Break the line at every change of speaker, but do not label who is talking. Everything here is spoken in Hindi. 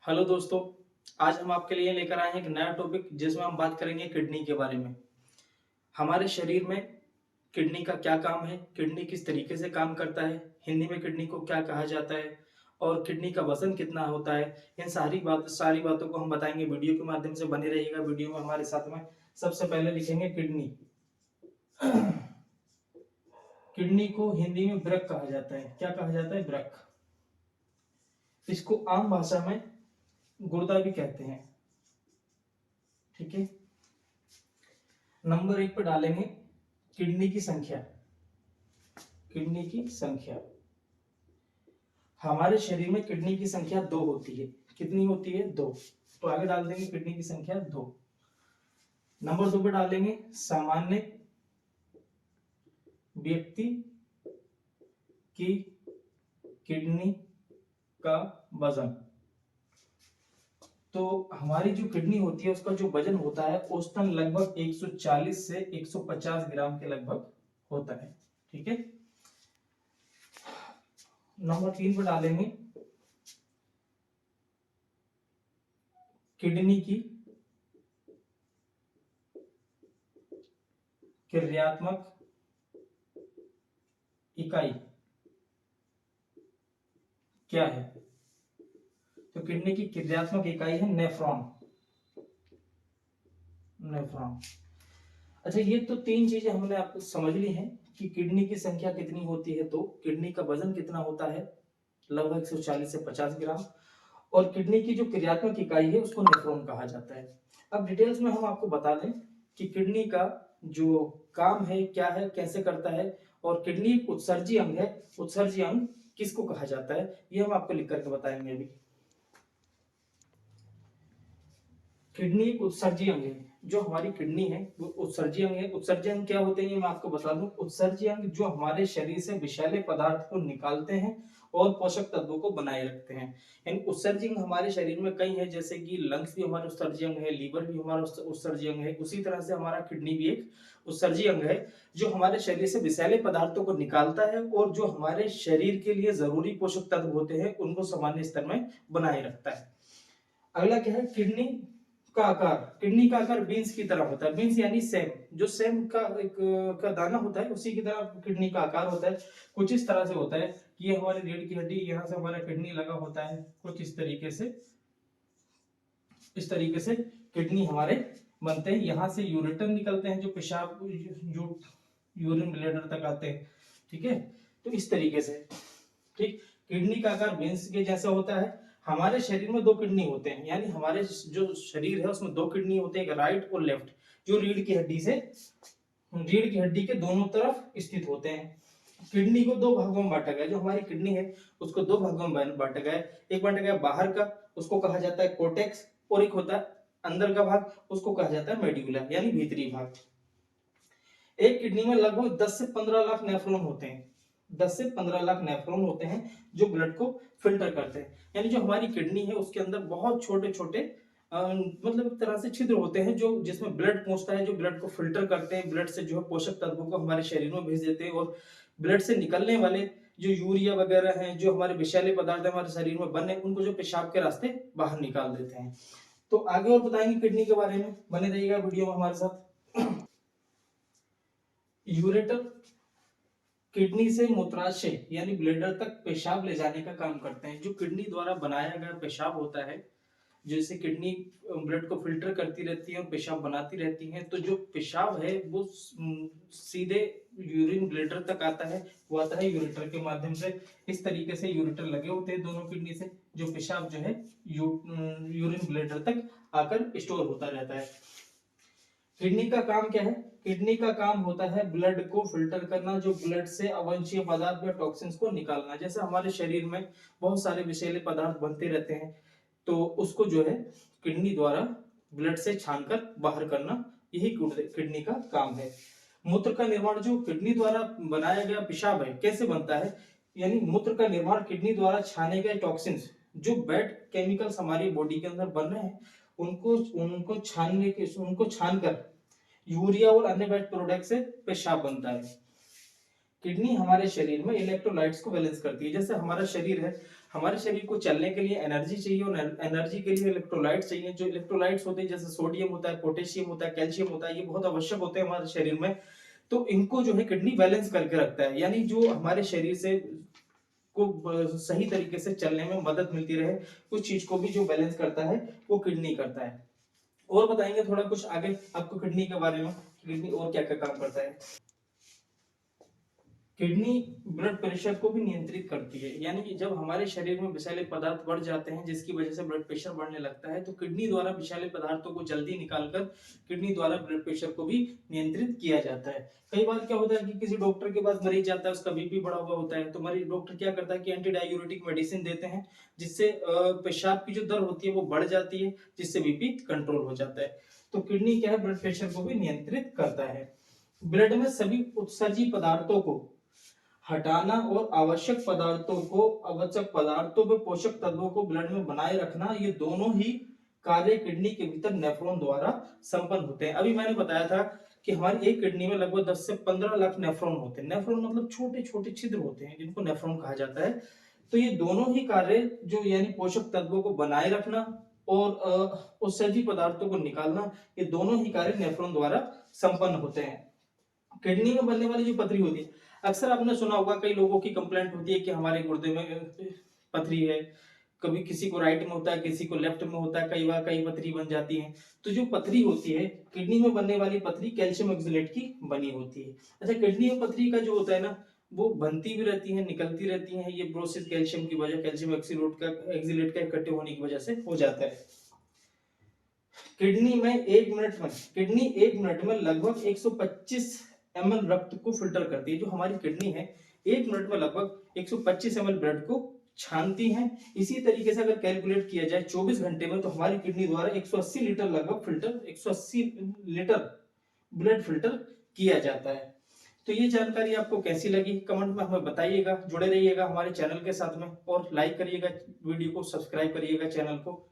हेलो दोस्तों, आज हम आपके लिए लेकर आए हैं एक नया टॉपिक जिसमें हम बात करेंगे किडनी के बारे में। हमारे शरीर में किडनी का क्या काम है, किडनी किस तरीके से काम करता है, हिंदी में किडनी को क्या कहा जाता है और किडनी का वजन कितना होता है। इन सारी बातों को हम बताएंगे। वीडियो के माध्यम से बने रहिएगा वीडियो में हमारे साथ में। सबसे पहले लिखेंगे किडनी। किडनी को हिंदी में वृक्क कहा जाता है। क्या कहा जाता है? वृक्क। इसको आम भाषा में गुर्दा भी कहते हैं। ठीक है। नंबर 1 पे डालेंगे किडनी की संख्या। किडनी की संख्या। हमारे शरीर में किडनी की संख्या 2 होती है। कितनी होती है? 2। तो आगे डाल देंगे किडनी की संख्या 2। नंबर 2 पे डालेंगे सामान्य व्यक्ति की किडनी का वजन। तो हमारी जो किडनी होती है उसका जो वजन होता है औसतन लगभग 140 से 150 ग्राम के लगभग होता है। ठीक है। नंबर 3 पर डालेंगे किडनी की क्रियात्मक इकाई क्या है? तो किडनी की क्रियात्मक इकाई है नेफ्रॉन। नेफ्रॉन। अच्छा, ये तो 3 चीजें हमने आपको समझ ली हैं कि किडनी की संख्या कितनी होती है, तो किडनी का वजन कितना होता है, लगभग 140 से 50 ग्राम, और किडनी की जो क्रियात्मक इकाई है उसको नेफ्रॉन कहा जाता है। अब डिटेल्स में हम आपको बता दें कि किडनी का जो काम है क्या है, कैसे करता है, और किडनी एक उत्सर्जी अंग है। उत्सर्जी अंग किसको कहा जाता है ये हम आपको लिख करके बताएंगे अभी। किडनी एक उत्सर्जी अंग है। जो हमारी किडनी है वो उत्सर्जी अंग है। उत्सर्जी अंग क्या होते हैं ये मैं आपको बता दूं। उत्सर्जी अंग जो हमारे शरीर से विषैले पदार्थ को निकालते हैं और पोषक तत्वों को बनाए रखते हैं। इन उत्सर्जी अंग हमारे शरीर में कई है, जैसे कि लंग्स भी हमारा उत्सर्जी अंग है, लीवर भी हमारा उत्सर्जी अंग है। उसी तरह से हमारा किडनी भी एक उत्सर्जी अंग है जो हमारे शरीर से विषैले पदार्थों को निकालता है और जो हमारे शरीर के लिए जरूरी पोषक तत्व होते हैं उनको सामान्य स्तर में बनाए रखता है। अगला क्या है? किडनी का आकार। किडनी का आकार बीन्स की तरह होता है। बीन्स यानी सेम। जो सेम का एक का दाना होता है उसी की तरह किडनी का आकार होता है। कुछ इस तरह से होता है कि ये हमारी रीढ़ की हड्डी, यहाँ से हमारा किडनी लगा होता है कुछ इस तरीके से। इस तरीके से किडनी हमारे बनते हैं। यहाँ से यूरेटर निकलते हैं जो पेशाब यूरिन ब्लैडर तक आते हैं। ठीक है। तो इस तरीके से। ठीक। किडनी का आकार बीन्स के जैसा होता है। हमारे शरीर में 2 किडनी होते हैं, यानी हमारे जो शरीर है उसमें 2 किडनी होते हैं, एक राइट और लेफ्ट, जो रीढ़ की हड्डी के दोनों तरफ स्थित होते हैं। किडनी को 2 भागों में बांटा गया। जो हमारी किडनी है उसको 2 भागों में बांटा गया है। एक बांटा गया बाहर का, उसको कहा जाता है कोर्टेक्स, और एक होता है अंदर का भाग, उसको कहा जाता है मेडुला, यानी भीतरी भाग। एक किडनी में लगभग 10 से 15 लाख नेफ्रॉन होते हैं। 10 से 15 लाख नेफ्रॉन होते हैं जो ब्लड को फिल्टर करते हैं। यानी जो हमारी किडनी है उसके अंदर बहुत छोटे छोटे मतलब एक तरह से छिद्र होते हैं जो जिसमें ब्लड पहुंचता है, जो ब्लड को फिल्टर करते हैं, ब्लड से जो है पोषक तत्वों को हमारे शरीर में भेज देते हैं, और ब्लड से निकलने वाले जो यूरिया वगैरह हैं, जो हमारे विषैले पदार्थ हमारे शरीर में बने, उनको जो पेशाब के रास्ते बाहर निकाल देते हैं। तो आगे और बताएंगे किडनी के बारे में, बने रहिएगा वीडियो में हमारे साथ। यूरेटर किडनी से मूत्राशय यानी ब्लैडर तक पेशाब ले जाने का काम करते हैं। जो किडनी द्वारा बनाया गया पेशाब होता है, जैसे किडनी ब्लड को फिल्टर करती रहती है और पेशाब बनाती रहती है, तो जो पेशाब है वो सीधे यूरिन ब्लैडर तक आता है। वो आता है यूरेटर के माध्यम से। इस तरीके से यूरेटर लगे होते हैं दोनों किडनी से, जो पेशाब जो है यूरिन ब्लैडर तक आकर स्टोर होता रहता है। किडनी का काम क्या है? किडनी का काम होता है ब्लड को फिल्टर करना, जो ब्लड से अवांछनीय पदार्थ या टॉक्सिन्स को निकालना। जैसे हमारे शरीर में बहुत सारे विषैले पदार्थ बनते रहते हैं, तो उसको जो है किडनी द्वारा ब्लड से छानकर बाहर करना, यही किडनी का काम है। मूत्र का निर्माण, जो किडनी द्वारा बनाया गया पेशाब है कैसे बनता है, यानी मूत्र का निर्माण किडनी द्वारा छाने गए टॉक्सिन्स, जो बैड केमिकल्स हमारी बॉडी के अंदर बन रहे हैं, उनको उनको छानकर यूरिया और अन्य बैड प्रोडक्ट से पेशाब बनता है। किडनी हमारे शरीर में इलेक्ट्रोलाइट्स को बैलेंस करती है। जैसे हमारा शरीर है, हमारे शरीर को चलने के लिए एनर्जी चाहिए और एनर्जी के लिए इलेक्ट्रोलाइट चाहिए। जो इलेक्ट्रोलाइट्स होते हैं जैसे सोडियम होता है, पोटेशियम होता है, कैल्शियम होता है, ये बहुत आवश्यक होते हैं हमारे शरीर में। तो इनको जो है किडनी बैलेंस करके रखता है, यानी जो हमारे शरीर से सही तरीके से चलने में मदद मिलती रहे, कुछ चीज को भी जो बैलेंस करता है वो किडनी करता है। और बताएंगे थोड़ा कुछ आगे आपको किडनी के बारे में, किडनी और क्या क्या काम करता है। किडनी ब्लड प्रेशर को भी नियंत्रित करती है, यानी कि जब हमारे शरीर में विषैले पदार्थ बढ़ जाते हैं जिसकी वजह से ब्लड प्रेशर बढ़ने लगता है, तो किडनी द्वारा विषैले पदार्थों को जल्दी निकालकर किडनी द्वारा ब्लड प्रेशर को भी नियंत्रित किया जाता है। कई बार क्या होता है कि किसी डॉक्टर के पास मरीज जाता है, उसका बीपी बढ़ा हुआ होता है, तो मरीज डॉक्टर क्या करता है कि एंटी डायूरेटिक मेडिसिन देते हैं, जिससे पेशाब की जो दर होती है वो बढ़ जाती है, जिससे बीपी कंट्रोल हो जाता है। तो किडनी क्या है, ब्लड प्रेशर को भी नियंत्रित करता है। ब्लड में सभी उत्सर्जी पदार्थों को हटाना और आवश्यक पदार्थों व पोषक तत्वों को ब्लड में बनाए रखना, ये दोनों ही कार्य किडनी के भीतर नेफ्रॉन द्वारा संपन्न होते हैं। अभी मैंने बताया था कि हमारी एक किडनी में लगभग 10 से 15 लाख नेफ्रॉन होते हैं। नेफ्रॉन मतलब छोटे छोटे छिद्र होते हैं जिनको नेफ्रॉन कहा जाता है। तो ये दोनों ही कार्य जो यानी पोषक तत्वों को बनाए रखना और उत्सर्जी पदार्थों को निकालना, ये दोनों ही कार्य नेफ्रॉन द्वारा संपन्न होते हैं। किडनी में बनने वाली जो पथरी होती है, अक्सर आपने सुना होगा, कई लोगों की कंप्लेंट होती है कि हमारे गुर्दे में पथरी है। कभी किसी को राइट में होता है, किसी को लेफ्ट में होता है, कई बार कई पथरी बन जाती है। तो जो पथरी होती है, किडनी में बनने वाली पथरी कैल्शियम ऑक्सलेट की बनी होती है। अच्छा, किडनी में पथरी का जो होता है ना, वो बनती भी रहती है, निकलती रहती है। ये प्रोसेस कैल्शियम की वजह, कैल्शियम ऑक्सलेट का इकट्ठे होने की वजह से हो जाता है। किडनी एक मिनट में लगभग 125 ml रक्त को फिल्टर करती है। जो हमारी किडनी है, एक मिनट में लगभग 125 ml ब्लड को छानती है। इसी तरीके से अगर कैलकुलेट किया जाए 24 घंटे में, तो हमारी किडनी द्वारा 180 लीटर लगभग फिल्टर 180 लीटर ब्लड फिल्टर किया जाता है। तो ये जानकारी आपको कैसी लगी कमेंट में हमें बताइएगा। जुड़े रहिएगा हमारे चैनल के साथ में और लाइक करिएगा वीडियो को, सब्सक्राइब करिएगा चैनल को।